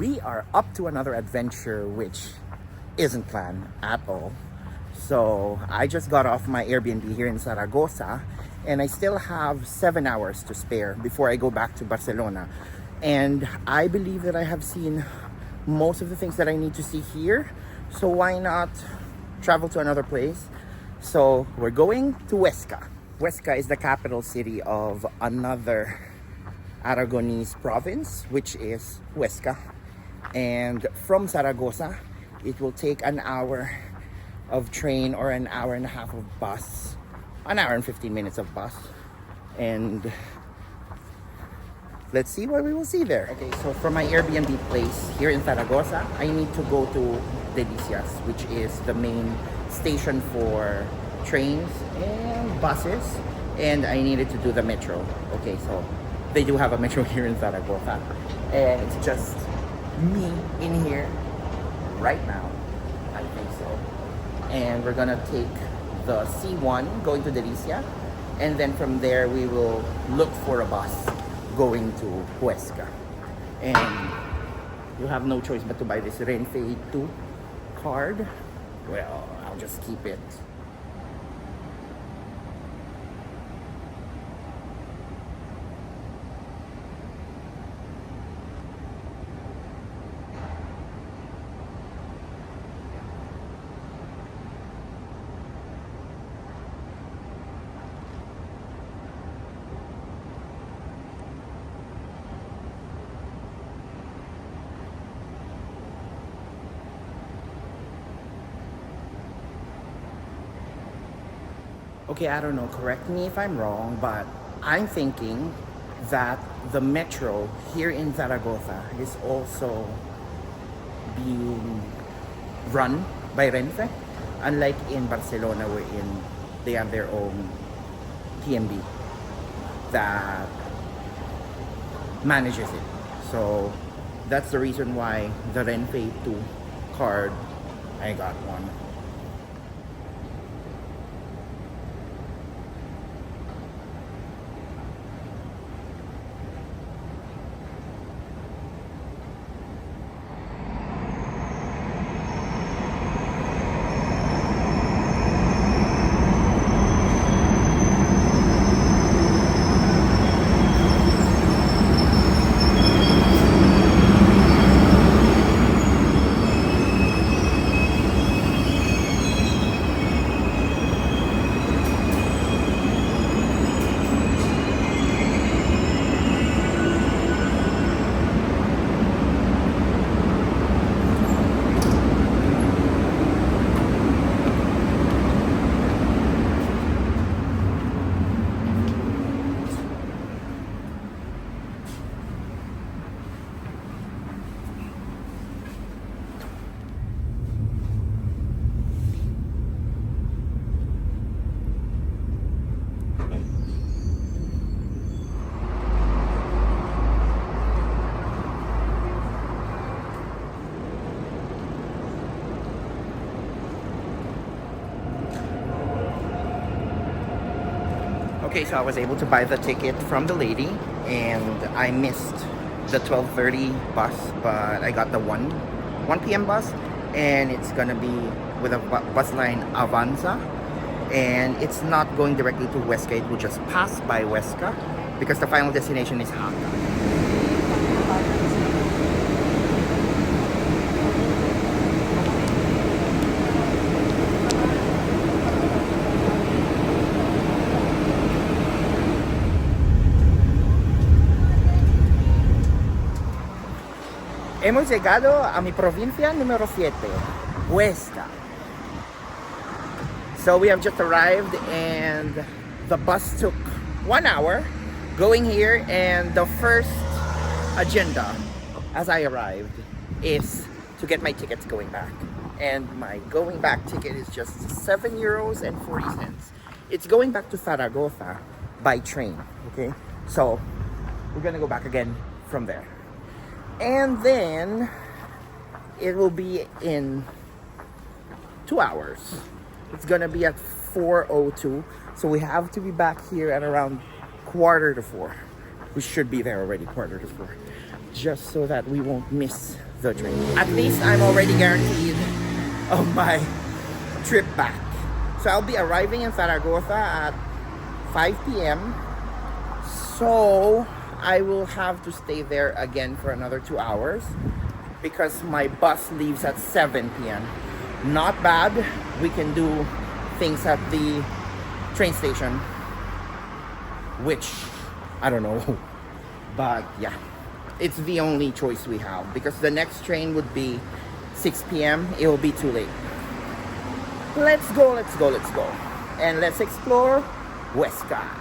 we are up to another adventure which isn't planned at all. So I just got off my Airbnb here in Zaragoza and I still have 7 hours to spare before I go back to Barcelona. And I believe that I have seen most of the things that I need to see here. So why not travel to another place? So we're going to Huesca. Huesca is the capital city of another Aragonese province, which is Huesca. And from Zaragoza, it will take an hour of train or an hour and a half of bus, an hour and 15 minutes of bus. And let's see what we will see there. Okay, so from my Airbnb place here in Zaragoza, I need to go to Delicias, which is the main station for trains and buses. And I needed to do the metro. Okay, so they do have a metro here in Zaragoza. And it's just me in here right now. I think so. And we're gonna take the C1 going to Delicias. And then from there, we will look for a bus going to Huesca. And you have no choice but to buy this Renfe 2 card. Well, I'll just keep it. Okay, I don't know, correct me if I'm wrong, but I'm thinking that the metro here in Zaragoza is also being run by Renfe, unlike in Barcelona wherein they have their own TMB that manages it. So that's the reason why the Renfe 2 card, I got one. Okay, so I was able to buy the ticket from the lady and I missed the 12:30 bus, but I got the 1 p.m. bus, and it's gonna be with a bus line Avanza, and it's not going directly to Huesca, it will just pass by Huesca because the final destination is Huesca. Hemos llegado a mi provincia número 7, Huesca. So we have just arrived and the bus took 1 hour going here, and the first agenda as I arrived is to get my tickets going back. And my going back ticket is just €7.40. It's going back to Zaragoza by train, okay? So we're gonna go back again from there. And then it will be in 2 hours. It's gonna be at 4:02, so we have to be back here at around 3:45. We should be there already 3:45, just so that we won't miss the train. At least I'm already guaranteed of my trip back. So I'll be arriving in Zaragoza at 5 p.m. So I will have to stay there again for another 2 hours because my bus leaves at 7 p.m. Not bad. We can do things at the train station, which I don't know. But yeah, it's the only choice we have because the next train would be 6 p.m. It will be too late. Let's go. And let's explore Huesca.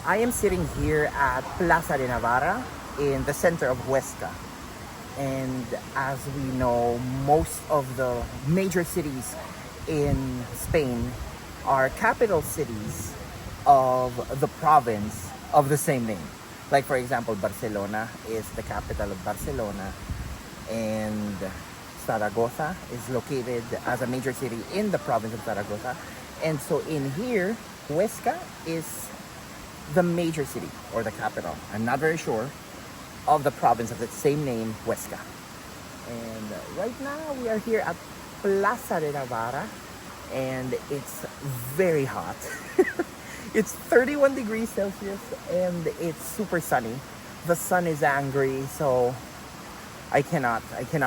I am sitting here at Plaza de Navarra in the center of Huesca. And as we know, most of the major cities in Spain are capital cities of the province of the same name. Like for example, Barcelona is the capital of Barcelona, and Zaragoza is located as a major city in the province of Zaragoza. And so in here, Huesca is the major city or the capital, I'm not very sure, of the province of the same name, Huesca. And right now we are here at Plaza de Navarra, and it's very hot. It's 31 degrees Celsius and it's super sunny. The sun is angry, so I cannot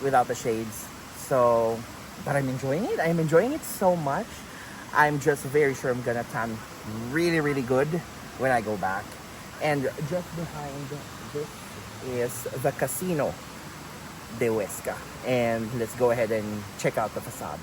without the shades. So, but I'm enjoying it. I'm enjoying it so much. I'm just very sure I'm gonna tan really good when I go back. And just behind this is the Casino de Huesca. And let's go ahead and check out the facade.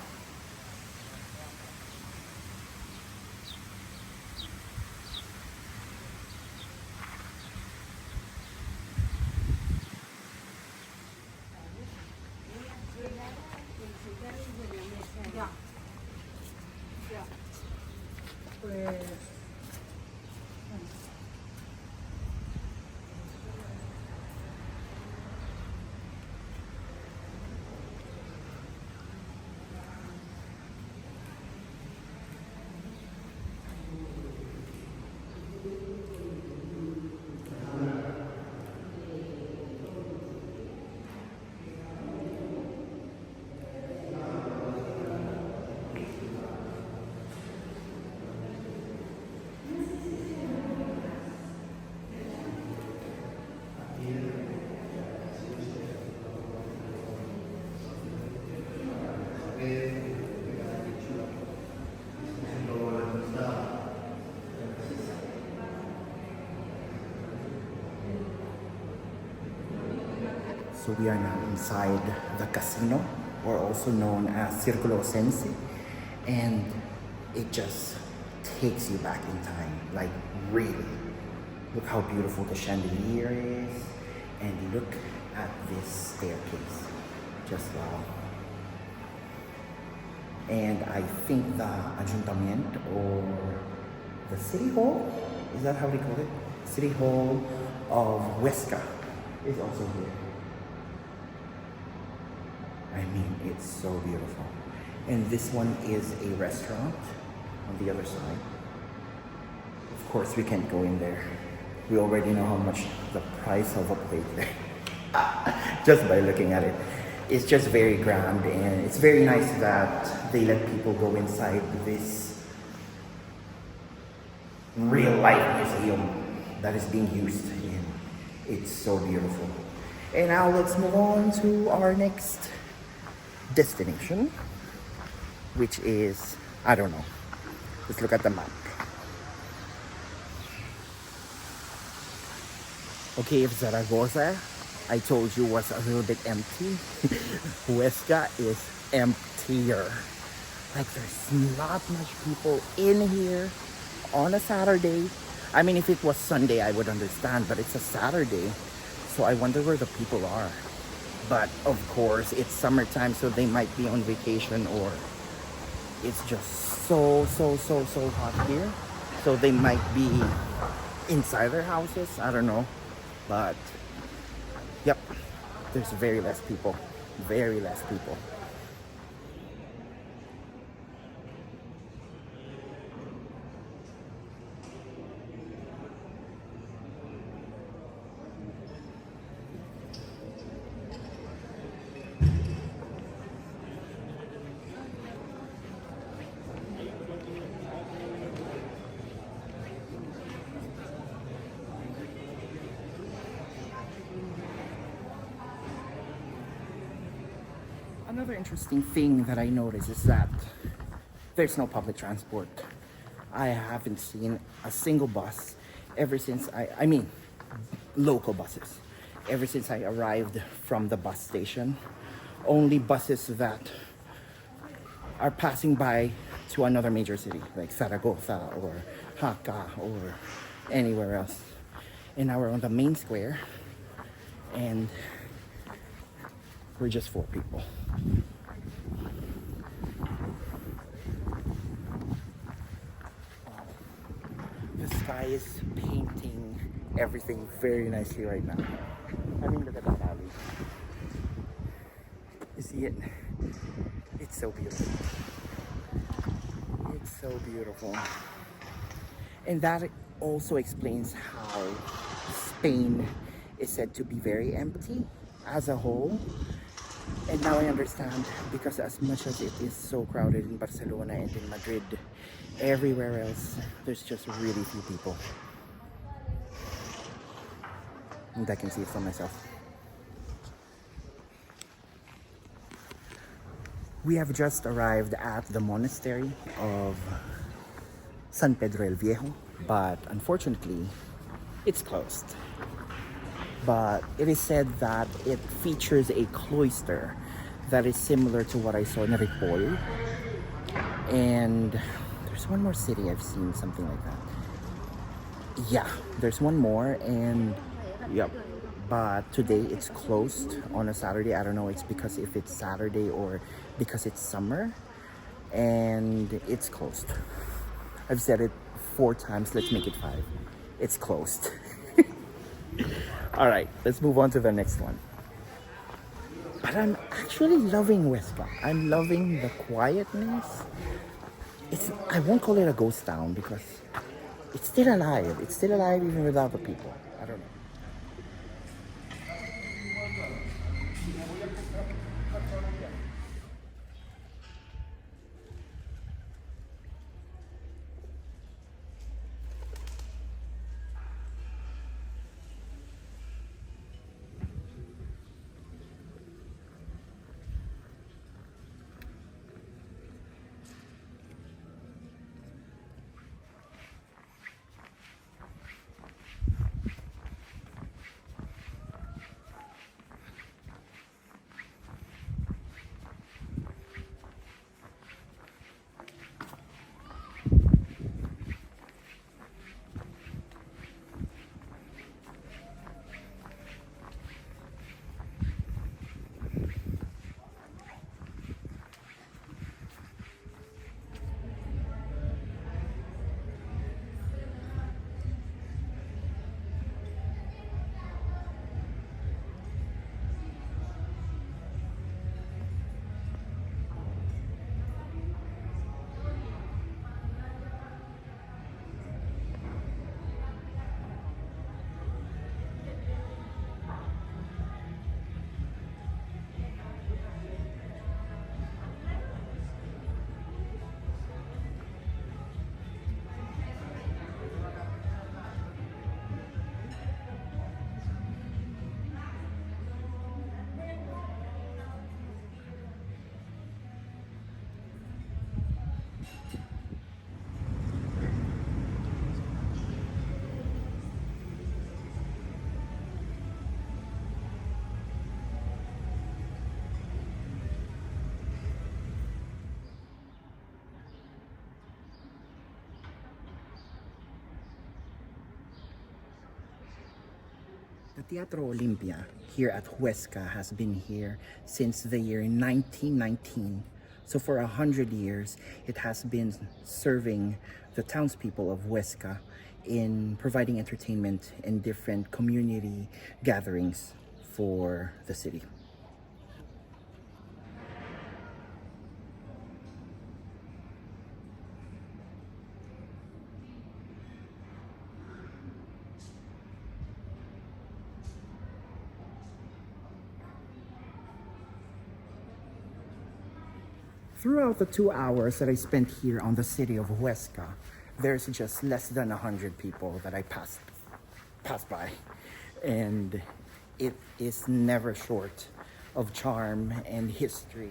So we are now inside the casino, or also known as Círculo Sense, and it just takes you back in time, like really. Look how beautiful the chandelier is, and look at this staircase, just wow. And I think the Ayuntamiento, or the City Hall, is that how they call it? City Hall of Huesca is also here. I mean, it's so beautiful. And this one is a restaurant on the other side. Of course, we can't go in there. We already know how much the price of a plate there. Just by looking at it. It's just very grand, and it's very nice that they let people go inside this real life museum that is being used, and it's so beautiful. And now let's move on to our next destination, which is, I don't know, let's look at the map. Okay, if Zaragoza, I told you, was a little bit empty, Huesca is emptier. Like, there's not much people in here on a Saturday. I mean, if it was Sunday, I would understand, but it's a Saturday, so I wonder where the people are. But of course, it's summertime, so they might be on vacation, or it's just so hot here. So they might be inside their houses, I don't know. But Yep, there's very less people. Very less people. Another interesting thing that I noticed is that there's no public transport. I haven't seen a single bus ever since I mean, local buses, ever since I arrived from the bus station. Only buses that are passing by to another major city, like Zaragoza or Huesca or anywhere else. And now we're on the main square, and we're just 4 people. The sky is painting everything very nicely right now. I mean, look at that alley. You see it? It's so beautiful. It's so beautiful. And that also explains how Spain is said to be very empty as a whole. And now I understand, because as much as it is so crowded in Barcelona and in Madrid, everywhere else, there's just really few people. And I can see it for myself. We have just arrived at the monastery of San Pedro el Viejo, but unfortunately, it's closed. But it is said that it features a cloister that is similar to what I saw in Ripoll. And there's one more city I've seen something like that. Yeah, there's one more, and yep. But today it's closed on a Saturday. I don't know, it's because if it's Saturday or because it's summer, and it's closed. I've said it 4 times, let's make it 5. It's closed. All right, let's move on to the next one. But I'm actually loving Huesca. I'm loving the quietness. I won't call it a ghost town because it's still alive. It's still alive even without the people. I don't know. The Teatro Olimpia here at Huesca has been here since the year 1919. So for 100 years, it has been serving the townspeople of Huesca in providing entertainment and different community gatherings for the city. Throughout the 2 hours that I spent here on the city of Huesca, there's just less than 100 people that I passed by. And it is never short of charm and history.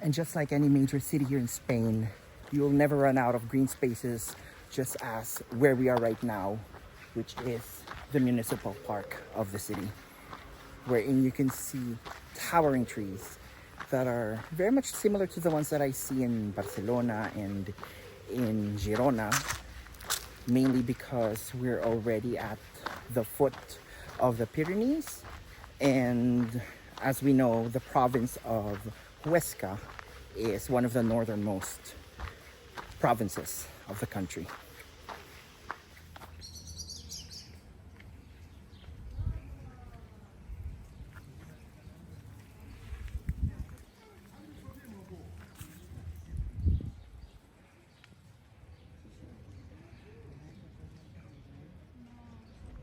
And just like any major city here in Spain, you'll never run out of green spaces, just as where we are right now, which is the municipal park of the city, wherein you can see towering trees that are very much similar to the ones that I see in Barcelona and in Girona, mainly because we're already at the foot of the Pyrenees. And as we know, the province of Huesca is one of the northernmost provinces of the country.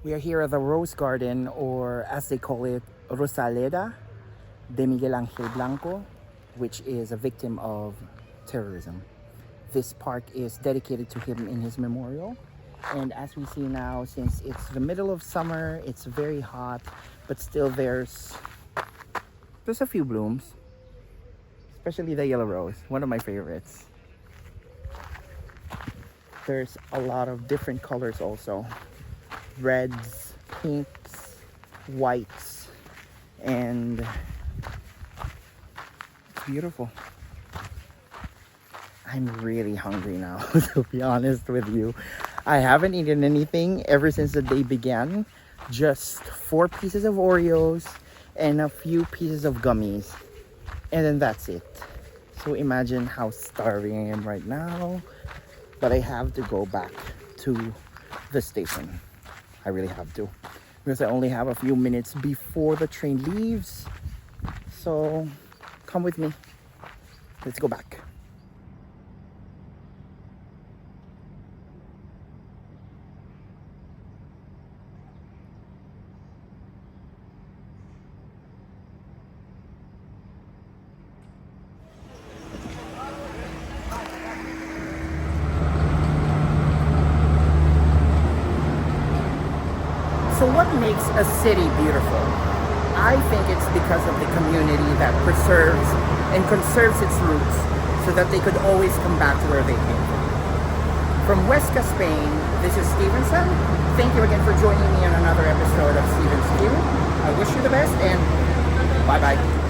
We are here at the Rose Garden, or as they call it, Rosaleda de Miguel Angel Blanco, which is a victim of terrorism. This park is dedicated to him in his memorial. And as we see now, since it's the middle of summer, it's very hot, but still there's a few blooms, especially the yellow rose, one of my favorites. There's a lot of different colors also. Reds, pinks, whites, and it's beautiful. I'm really hungry now, to be honest with you. I haven't eaten anything ever since the day began. Just 4 pieces of Oreos and a few pieces of gummies. And then that's it. So imagine how starving I am right now. But I have to go back to the station. I really have to, because I only have a few minutes before the train leaves. So come with me. Let's go back. So what makes a city beautiful? I think it's because of the community that preserves and conserves its roots so that they could always come back to where they came from. From Huesca, Spain, this is Stevenson. Thank you again for joining me on another episode of Steven's View. I wish you the best and bye-bye.